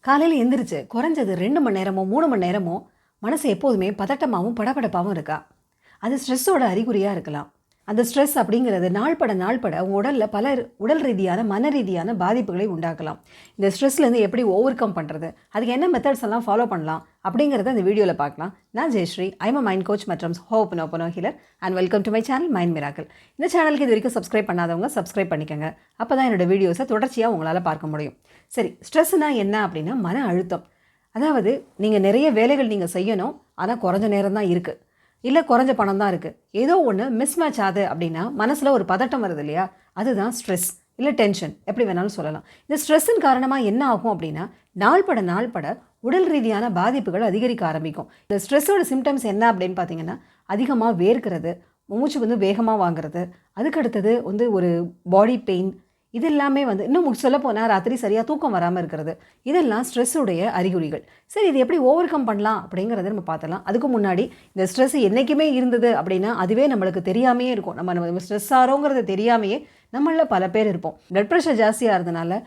காலையில் எந்திரிச்சு குறைஞ்சது 2 மணி நேரமோ 3 மணி நேரமோ மனசு எப்போதுமே பதட்டமாகவும் படபடப்பாகவும் இருக்கா? அது ஸ்ட்ரெஸ்ஸோட அறிகுறியாக இருக்கலாம். அந்த ஸ்ட்ரெஸ் அப்படிங்கிறது நாள்பட நாள்பட உங்கள் உடலில் பல உடல் ரீதியான மன ரீதியான பாதிப்புகளை உண்டாக்கலாம். இந்த ஸ்ட்ரெஸ்லேருந்து எப்படி ஓவர் கம் பண்ணுறது, அதுக்கு என்ன மெத்தட்ஸ் எல்லாம் ஃபாலோ பண்ணலாம் அப்படிங்கிறத இந்த வீடியோவில் பார்க்கலாம். நான் ஜெயஸ்ரீ, ஐம் மைண்ட் கோச் மற்றும் hypno healer and welcome to my channel mind miracle. இந்த சேனலுக்கு இது வரைக்கும் சப்ஸ்கிரைப் பண்ணாதவங்க சப்ஸ்கிரைப் பண்ணிக்கோங்க. அப்போ தான் என்னோடய வீடியோஸை தொடர்ச்சியாக உங்களால் பார்க்க முடியும். சரி, ஸ்ட்ரெஸ்னால் என்ன அப்படின்னா மன அழுத்தம். அதாவது நீங்கள் நிறைய வேலைகள் நீங்கள் செய்யணும், ஆனால் குறைஞ்ச நேரம் தான் இருக்குது, இல்லை குறைஞ்ச பணம் தான் இருக்குது, ஏதோ ஒன்று மிஸ் மேட்ச் ஆகுது அப்படின்னா மனசில் ஒரு பதட்டம் வருது இல்லையா? அதுதான் ஸ்ட்ரெஸ் இல்லை டென்ஷன், எப்படி வேணாலும் சொல்லலாம். இந்த ஸ்ட்ரெஸ்ஸின் காரணமாக என்ன ஆகும் அப்படின்னா நாள்பட உடல் ரீதியான பாதிப்புகள் அதிகரிக்க ஆரம்பிக்கும். இந்த ஸ்ட்ரெஸ்ஸோட சிம்டம்ஸ் என்ன அப்படின்னு பார்த்தீங்கன்னா அதிகமாக வேர்க்கிறது, மூச்சு வேகமாக வாங்குறது, அதுக்கடுத்தது ஒரு பாடி பெயின், இது எல்லாமே இன்னும் சொல்ல போனால் ராத்திரி சரியாக தூக்கம் வராமல் இருக்கிறது, இதெல்லாம் ஸ்ட்ரெஸ்ஸுடைய அறிகுறிகள். சரி, இது எப்படி ஓவர் கம் பண்ணலாம் அப்படிங்கிறத நம்ம பார்த்தலாம். அதுக்கு முன்னாடி இந்த ஸ்ட்ரெஸ் என்றைக்குமே இருந்தது அப்படின்னா அதுவே நம்மளுக்கு தெரியாமையே இருக்கும். நம்ம ஸ்ட்ரெஸ் ஆகிறோங்கிறது தெரியாமையே நம்மளில் பல பேர் இருப்போம். பிளட் ப்ரெஷர் ஜாஸ்தியாக இருந்தனால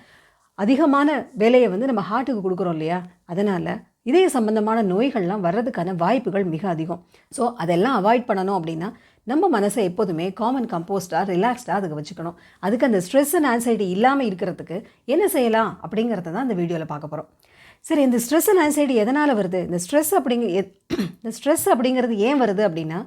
அதிகமான வேலையை நம்ம ஹார்ட்டுக்கு கொடுக்குறோம் இல்லையா? அதனால் இதய சம்பந்தமான நோய்கள்லாம் வர்றதுக்கான வாய்ப்புகள் மிக அதிகம். ஸோ அதெல்லாம் அவாய்ட் பண்ணணும் அப்படின்னா நம்ம மனசை எப்போதுமே காமன் கம்போஸ்டாக ரிலாக்ஸ்டாக அதுக்கு வச்சுக்கணும். அதுக்கு அந்த ஸ்ட்ரெஸ் அண்ட் ஆன்சைட்டி இல்லாமல் இருக்கிறதுக்கு என்ன செய்யலாம் அப்படிங்கிறத தான் இந்த வீடியோவில் பார்க்க போகிறோம். சரி, இந்த ஸ்ட்ரெஸ் அண்ட் ஆன்சைட்டி எதனால் வருது? இந்த ஸ்ட்ரெஸ் அப்படிங்கிறது ஏன் வருது அப்படின்னா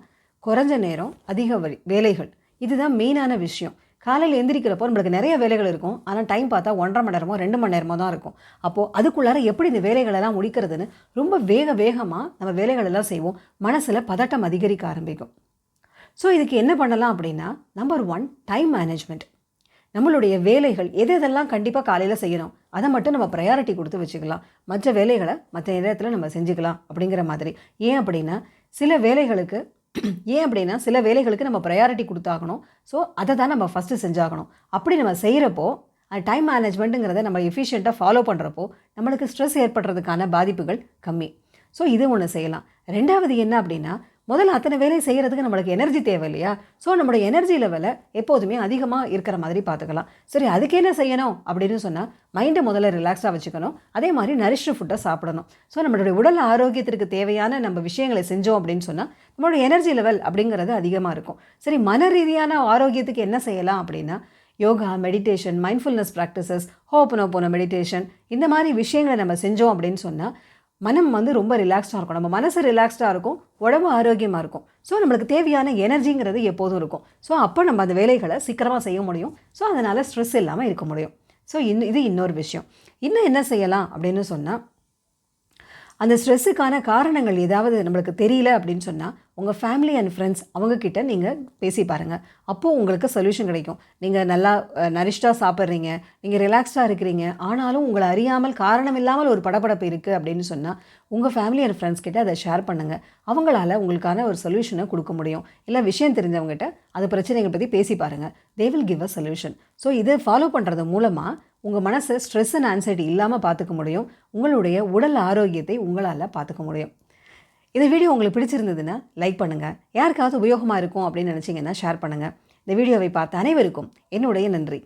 குறைஞ்ச நேரம், அதிக வேலைகள், இதுதான் மெயினான விஷயம். காலையில் எந்திரிக்கிறப்போ நம்மளுக்கு நிறைய வேலைகள் இருக்கும், ஆனால் டைம் பார்த்தா 1.5 மணி நேரமோ 2 மணி நேரமோ தான் இருக்கும். அப்போது அதுக்குள்ளார எப்படி இந்த வேலைகளெல்லாம் முடிக்கிறதுன்னு ரொம்ப வேகமாக நம்ம வேலைகளெல்லாம் செய்வோம். மனசில் பதட்டம் அதிகரிக்க ஆரம்பிக்கும். ஸோ இதுக்கு என்ன பண்ணலாம் அப்படின்னா, நம்பர் 1 டைம் மேனேஜ்மெண்ட். நம்மளுடைய வேலைகள் எதெல்லாம் கண்டிப்பாக காலையில் செய்யணும் அதை மட்டும் நம்ம ப்ரையாரிட்டி கொடுத்து வச்சுக்கலாம். மற்ற வேலைகளை மற்ற நேரத்தில் நம்ம செஞ்சுக்கலாம் அப்படிங்கிற மாதிரி. ஏன் அப்படின்னா சில வேலைகளுக்கு நம்ம ப்ரையாரிட்டி கொடுத்தாகணும். ஸோ அதை தான் நம்ம ஃபஸ்ட்டு செஞ்சாகணும். அப்படி நம்ம செய்கிறப்போ அந்த டைம் மேனேஜ்மெண்ட்டுங்கிறத நம்ம எஃபிஷியண்ட்டாக ஃபாலோ பண்ணுறப்போ நம்மளுக்கு ஸ்ட்ரெஸ் ஏற்படுறதுக்கான பாதிப்புகள் கம்மி. ஸோ இது ஒன்று செய்யலாம். ரெண்டாவது என்ன அப்படின்னா, முதல்ல அத்தனை வேலை செய்கிறதுக்கு நம்மளுக்கு எனர்ஜி தேவை இல்லையா? ஸோ நம்மளோட எனர்ஜி லெவலை எப்போதுமே அதிகமாக இருக்கிற மாதிரி பார்த்துக்கலாம். சரி, அதுக்கு என்ன செய்யணும் அப்படின்னு சொன்னால் மைண்டை முதல்ல ரிலாக்ஸாக வச்சுக்கணும். அதே மாதிரி நரிஷ்டு ஃபுட்டை சாப்பிடணும். ஸோ நம்மளுடைய உடல் ஆரோக்கியத்திற்கு தேவையான நம்ம விஷயங்களை செஞ்சோம் அப்படின்னு சொன்னால் நம்மளோட எனர்ஜி லெவல் அப்படிங்கிறது அதிகமாக இருக்கும். சரி, மன ரீதியான ஆரோக்கியத்துக்கு என்ன செய்யலாம் அப்படின்னா yoga, meditation, mindfulness practices, hypno meditation, இந்த மாதிரி விஷயங்களை நம்ம செஞ்சோம் அப்படின்னு சொன்னால் மனம் ரொம்ப ரிலாக்ஸ்டாக இருக்கும். நம்ம மனசு ரிலாக்ஸ்டாக இருக்கும், உடம்பு ஆரோக்கியமாக இருக்கும். ஸோ நம்மளுக்கு தேவையான எனர்ஜிங்கிறது எப்போதும் இருக்கும். ஸோ அப்போ நம்ம அந்த வேலைகளை சீக்கிரமாக செய்ய முடியும். ஸோ அதனால் ஸ்ட்ரெஸ் இல்லாமல் இருக்க முடியும். ஸோ இது இன்னொரு விஷயம். இன்னும் என்ன செய்யலாம் அப்படின்னு சொன்னால், அந்த ஸ்ட்ரெஸ்ஸுக்கான காரணங்கள் ஏதாவது நம்மளுக்கு தெரியல அப்படின்னு சொன்னால் உங்கள் ஃபேமிலி அண்ட் ஃப்ரெண்ட்ஸ் அவங்கக்கிட்ட நீங்கள் பேசி பாருங்கள். அப்போது உங்களுக்கு சொல்யூஷன் கிடைக்கும். நீங்கள் நல்லா நரிஷ்டாக சாப்பிட்றீங்க, நீங்கள் ரிலாக்ஸ்டாக இருக்கிறீங்க, ஆனாலும் உங்களை அறியாமல் காரணம் இல்லாமல் ஒரு படபடப்பு இருக்குது அப்படின்னு சொன்னால் உங்கள் ஃபேமிலி அண்ட் ஃப்ரெண்ட்ஸ் கிட்ட அதை ஷேர் பண்ணுங்கள். அவங்களால உங்களுக்கான ஒரு சொல்யூஷனை கொடுக்க முடியும். இல்லை விஷயம் தெரிஞ்சவங்ககிட்ட அது பிரச்சனைகளை பற்றி பேசி பாருங்கள். They will give a solution. So இதை ஃபாலோ பண்ணுறது மூலமாக உங்கள் மனசை ஸ்ட்ரெஸ் அண்ட் ஆன்சைட்டி இல்லாமல் பார்த்துக்க முடியும். உங்களுடைய உடல் ஆரோக்கியத்தை உங்களால் பார்த்துக்க முடியும். இந்த வீடியோ உங்களுக்கு பிடிச்சிருந்ததுன்னா லைக் பண்ணுங்கள். யாருக்காவது உபயோகமாக இருக்கும் அப்படின்னு நினச்சிங்கன்னா ஷேர் பண்ணுங்கள். இந்த வீடியோவை பார்த்த அனைவருக்கும் என்னுடைய நன்றி.